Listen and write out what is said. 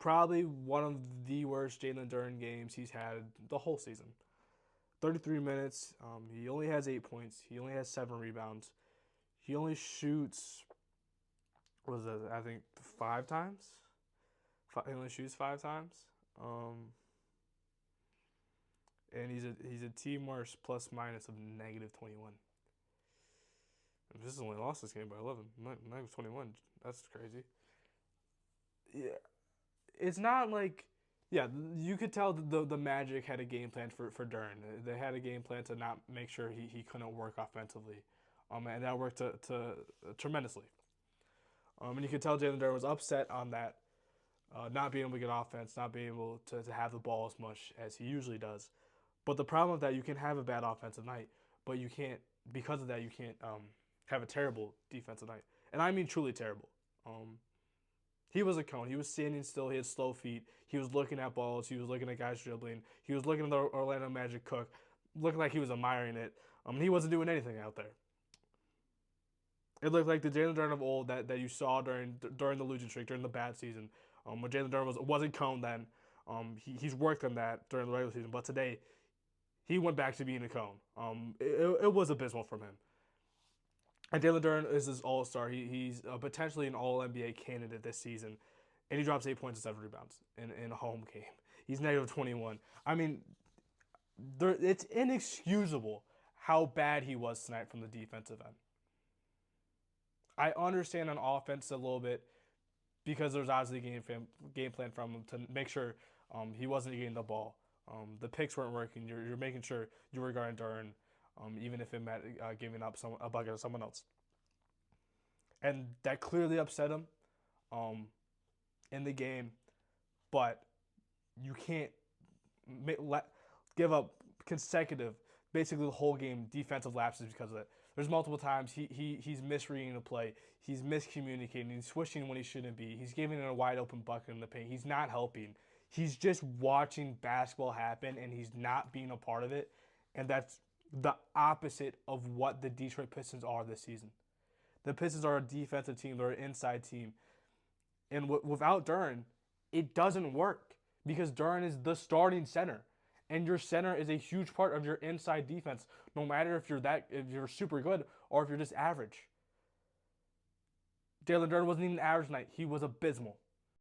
probably one of the worst Jalen Duren games he's had the whole season. 33 minutes. He only has 8 points. He only has 7 rebounds. He only shoots, was it, I think, 5 times? He only shoots 5 times. And he's a team worst plus minus of -21. And this is only lost this game by 11. -21. That's crazy. Yeah, it's not like, yeah, you could tell the Magic had a game plan for Duren. They had a game plan to not make sure he couldn't work offensively, and that worked to tremendously. And you could tell Jalen Duren was upset on that, not being able to get offense, not being able to have the ball as much as he usually does. But the problem with that, you can have a bad offensive night, but you can't, because of that, you can't have a terrible defensive night. And I mean truly terrible. Um, he was a cone. He was standing still. He had slow feet. He was looking at balls. He was looking at guys dribbling. He was looking at the Orlando Magic cook, looking like he was admiring it. He wasn't doing anything out there. It looked like the Jalen Duren of old that you saw during the losing streak, during the bad season. When Jalen Duren wasn't cone then. He's worked on that during the regular season, but today he went back to being a cone. It was abysmal from him. And Jalen Duren is his all star. He's potentially an All NBA candidate this season, and he drops 8 points and 7 rebounds in a home game. He's -21. I mean, it's inexcusable how bad he was tonight from the defensive end. I understand on offense a little bit because there's obviously a game plan from him to make sure he wasn't getting the ball. The picks weren't working. You're making sure you were guarding Duren, even if it meant giving up a bucket to someone else. And that clearly upset him um, in the game. But you can't give up consecutive, basically the whole game, defensive lapses because of it. There's multiple times he's misreading the play, he's miscommunicating, he's switching when he shouldn't be, he's giving it a wide open bucket in the paint, he's not helping. He's just watching basketball happen and he's not being a part of it. And that's the opposite of what the Detroit Pistons are this season. The Pistons are a defensive team, they're an inside team. And without Duren, it doesn't work because Duren is the starting center. And your center is a huge part of your inside defense, no matter if you're super good or if you're just average. Jalen Duren wasn't even average tonight. He was abysmal.